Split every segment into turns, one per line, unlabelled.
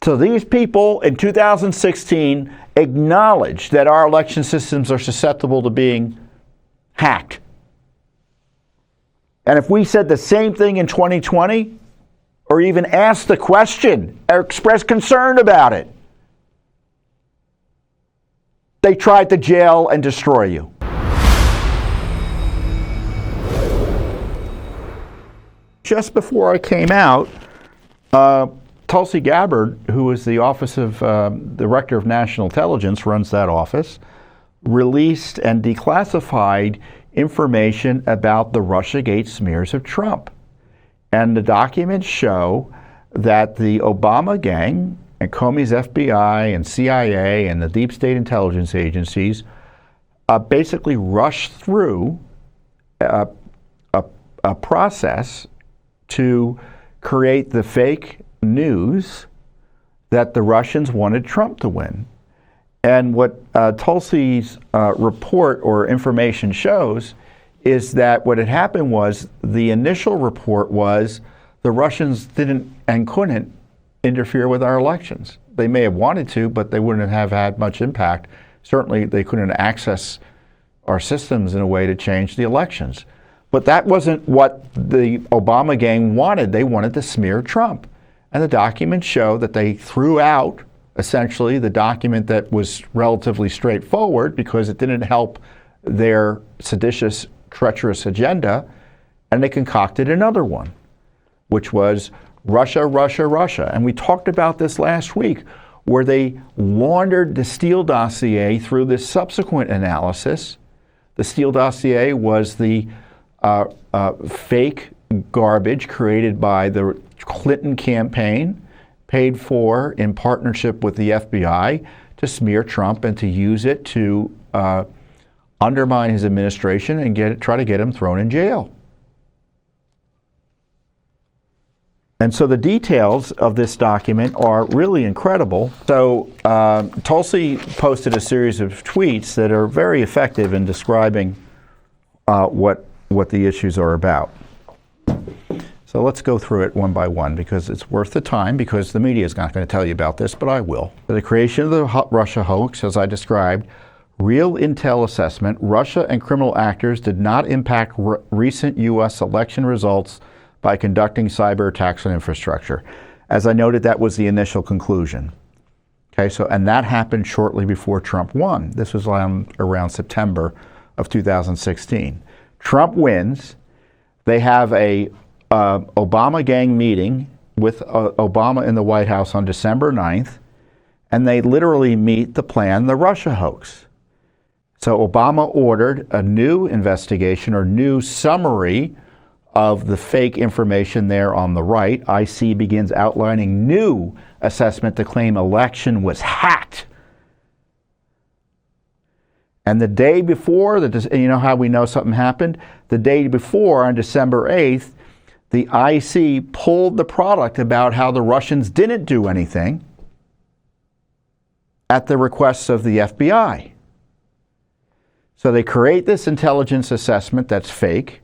So these people in 2016 acknowledged that our election systems are susceptible to being hacked. And if we said the same thing in 2020, or even asked the question, or expressed concern about it, they tried to jail and destroy you. Just before I came out, Tulsi Gabbard, who is the Office of Director of National Intelligence, runs that office, released and declassified information about the Russiagate smears of Trump. And the documents show that the Obama gang and Comey's FBI and CIA and the deep state intelligence agencies basically rushed through a process to create the fake news that the Russians wanted Trump to win. And what Tulsi's report or information shows is that what had happened was the initial report was the Russians didn't and couldn't interfere with our elections. They may have wanted to, but they wouldn't have had much impact. Certainly they couldn't access our systems in a way to change the elections. But that wasn't what the Obama gang wanted. They wanted to smear Trump. And the documents show that they threw out essentially the document that was relatively straightforward because it didn't help their seditious, treacherous agenda, and they concocted another one, which was Russia, Russia, Russia. And we talked about this last week, where they laundered the Steele dossier through this subsequent analysis. The Steele dossier was the fake garbage created by the Clinton campaign, paid for in partnership with the FBI to smear Trump and to use it to undermine his administration and try to get him thrown in jail. And so the details of this document are really incredible. So Tulsi posted a series of tweets that are very effective in describing what the issues are about. So let's go through it one by one because it's worth the time, because the media is not going to tell you about this, but I will. The creation of the Russia hoax, as I described, real intel assessment, Russia and criminal actors did not impact recent U.S. election results by conducting cyber attacks on infrastructure. As I noted, that was the initial conclusion. Okay, so, and that happened shortly before Trump won. This was around September of 2016. Trump wins. They have a Obama gang meeting with Obama in the White House on December 9th, and they literally meet to plan the Russia hoax. So Obama ordered a new investigation or new summary of the fake information there on the right. IC begins outlining new assessment to claim election was hacked. And the day before, you know how we know something happened? The day before, on December 8th, the IC pulled the product about how the Russians didn't do anything at the request of the FBI. So they create this intelligence assessment that's fake.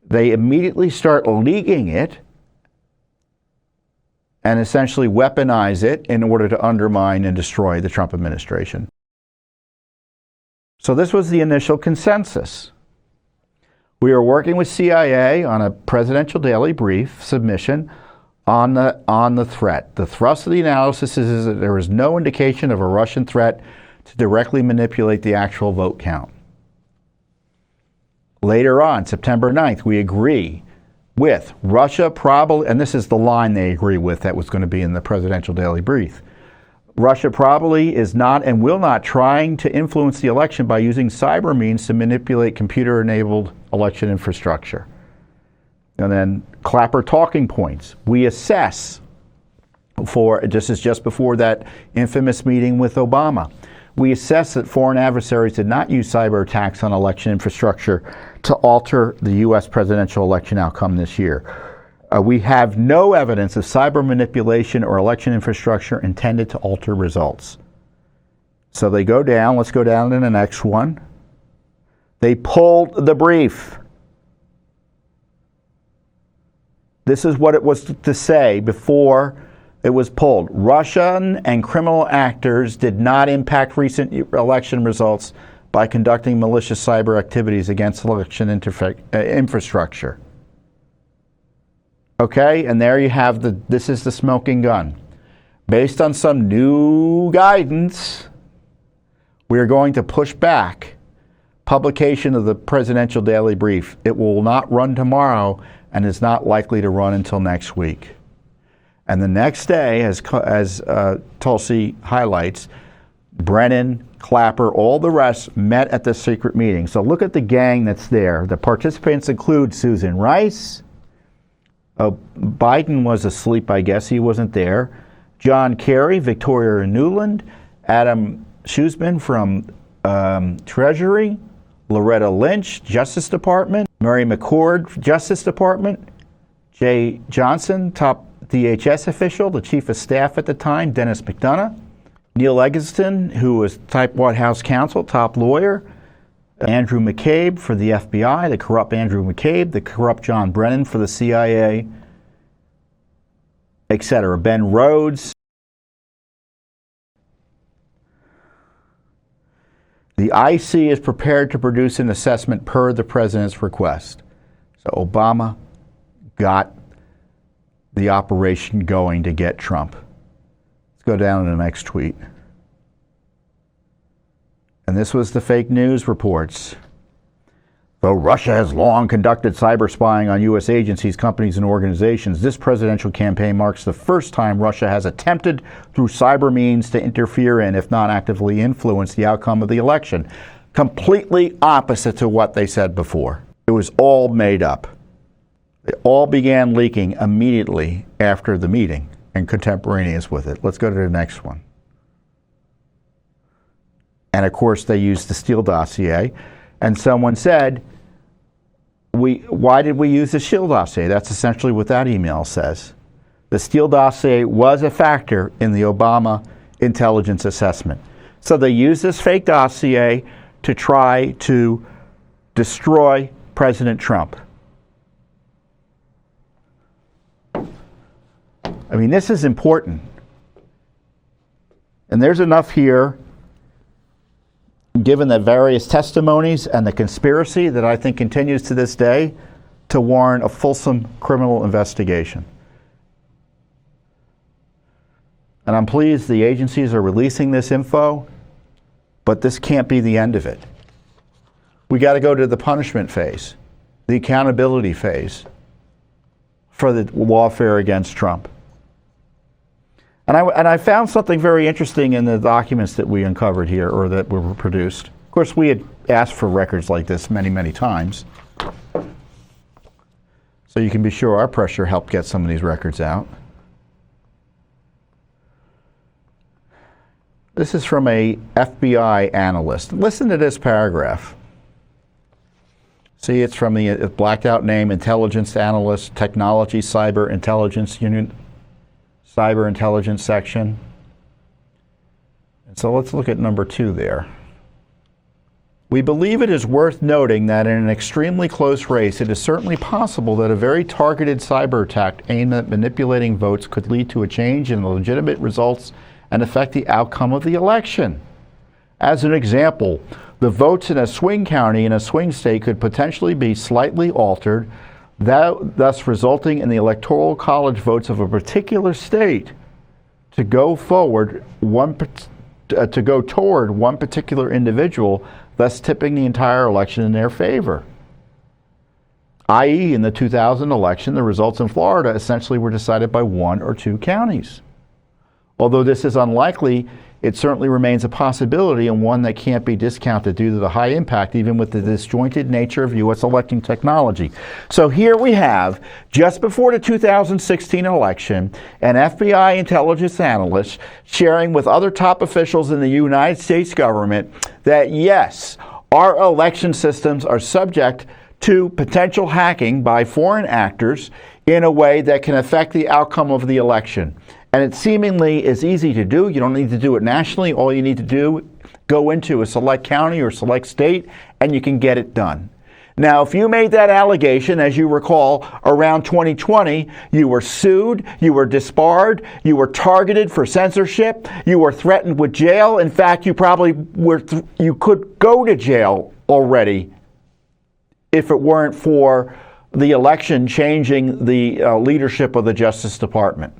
They immediately start leaking it and essentially weaponize it in order to undermine and destroy the Trump administration. So this was the initial consensus. We are working with CIA on a presidential daily brief submission on the threat. The thrust of the analysis is that there is no indication of a Russian threat to directly manipulate the actual vote count. Later on, September 9th, we agree with Russia probably, and this is the line they agree with that was going to be in the presidential daily brief. Russia probably is not and will not trying to influence the election by using cyber means to manipulate computer-enabled election infrastructure. And then Clapper talking points. We assess this is just before that infamous meeting with Obama. We assess that foreign adversaries did not use cyber attacks on election infrastructure to alter the U.S. presidential election outcome this year. We have no evidence of cyber manipulation or election infrastructure intended to alter results. So they go down. Let's go down to the next one. They pulled the brief. This is what it was to say before It was pulled. Russian and criminal actors did not impact recent election results by conducting malicious cyber activities against election infrastructure. Okay, and there you have this is the smoking gun. Based on some new guidance, we are going to push back publication of the Presidential Daily Brief. It will not run tomorrow and is not likely to run until next week. And the next day, as Tulsi highlights, Brennan, Clapper, all the rest met at the secret meeting. So look at the gang that's there. The participants include Susan Rice. Biden was asleep, I guess. He wasn't there. John Kerry, Victoria Nuland, Adam Schusman from Treasury, Loretta Lynch, Justice Department, Mary McCord, Justice Department, Jay Johnson, top DHS official, the chief of staff at the time, Dennis McDonough, Neil Eggleston, who was type White House counsel, top lawyer, Andrew McCabe for the FBI, the corrupt Andrew McCabe, the corrupt John Brennan for the CIA, etc. Ben Rhodes. The IC is prepared to produce an assessment per the president's request. So Obama got the operation going to get Trump. Let's go down to the next tweet. And this was the fake news reports. Though Russia has long conducted cyber spying on U.S. agencies, companies, and organizations, this presidential campaign marks the first time Russia has attempted through cyber means to interfere in, if not actively influence, the outcome of the election. Completely opposite to what they said before. It was all made up. It all began leaking immediately after the meeting and contemporaneous with it. Let's go to the next one. And of course, they used the Steele dossier. And someone said, why did we use the Steele dossier? That's essentially what that email says. The Steele dossier was a factor in the Obama intelligence assessment. So they used this fake dossier to try to destroy President Trump. I mean, this is important. And there's enough here, given the various testimonies and the conspiracy that I think continues to this day, to warrant a fulsome criminal investigation. And I'm pleased the agencies are releasing this info, but this can't be the end of it. We got to go to the punishment phase, the accountability phase for the warfare against Trump. And I found something very interesting in the documents that we uncovered here, or that were produced. Of course, we had asked for records like this many, many times. So you can be sure our pressure helped get some of these records out. This is from a FBI analyst. Listen to this paragraph. See, it's from the blacked out name, Intelligence Analyst, Technology, Cyber Intelligence Unit. Cyber intelligence section. And so let's look at number 2 there. We believe it is worth noting that in an extremely close race, it is certainly possible that a very targeted cyber attack aimed at manipulating votes could lead to a change in the legitimate results and affect the outcome of the election. As an example, the votes in a swing county in a swing state could potentially be slightly altered, thus resulting in the electoral college votes of a particular state to go toward one particular individual, thus tipping the entire election in their favor. I.e., in the 2000 election, the results in Florida essentially were decided by 1 or 2 counties. Although this is unlikely, it certainly remains a possibility, and one that can't be discounted due to the high impact, even with the disjointed nature of U.S. electing technology. So here we have, just before the 2016 election, an FBI intelligence analyst sharing with other top officials in the United States government that, yes, our election systems are subject to potential hacking by foreign actors in a way that can affect the outcome of the election. And it seemingly is easy to do. You don't need to do it nationally. All you need to do, go into a select county or select state, and you can get it done. Now, if you made that allegation, as you recall, around 2020, you were sued, you were disbarred, you were targeted for censorship, you were threatened with jail. In fact, you probably you could go to jail already if it weren't for the election changing the leadership of the Justice Department.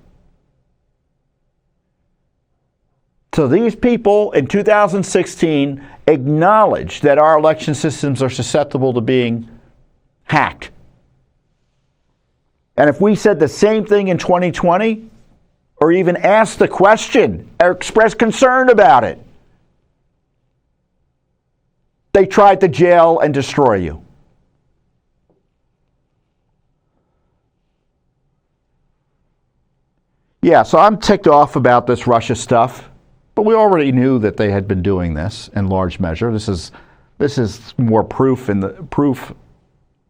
So these people in 2016 acknowledged that our election systems are susceptible to being hacked. And if we said the same thing in 2020, or even asked the question, or expressed concern about it, they tried to jail and destroy you. Yeah, so I'm ticked off about this Russia stuff. But we already knew that they had been doing this in large measure. This is more proof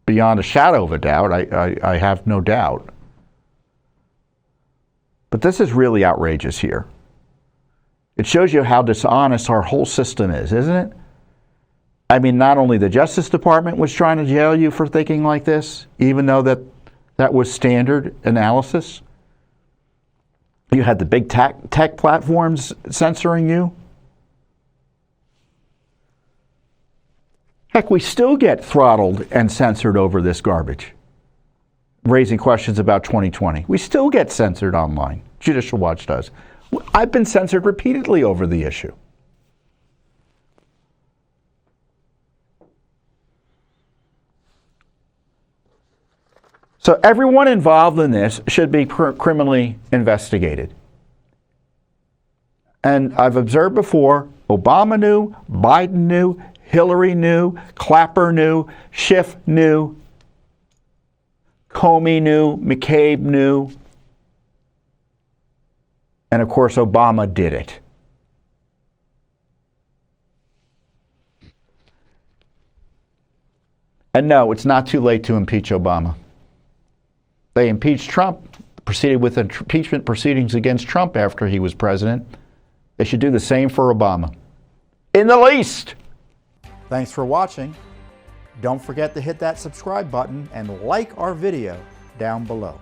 beyond a shadow of a doubt. I have no doubt. But this is really outrageous here. It shows you how dishonest our whole system is, isn't it? I mean, not only the Justice Department was trying to jail you for thinking like this, even though that was standard analysis. You had the big tech platforms censoring you. Heck, we still get throttled and censored over this garbage, raising questions about 2020. We still get censored online. Judicial Watch does. I've been censored repeatedly over the issue. So everyone involved in this should be criminally investigated. And I've observed before, Obama knew, Biden knew, Hillary knew, Clapper knew, Schiff knew, Comey knew, McCabe knew, and of course Obama did it. And no, it's not too late to impeach Obama. They impeached Trump, proceeded with impeachment proceedings against Trump after he was president. They should do the same for Obama. In the least. Thanks for watching. Don't forget to hit that subscribe button and like our video down below.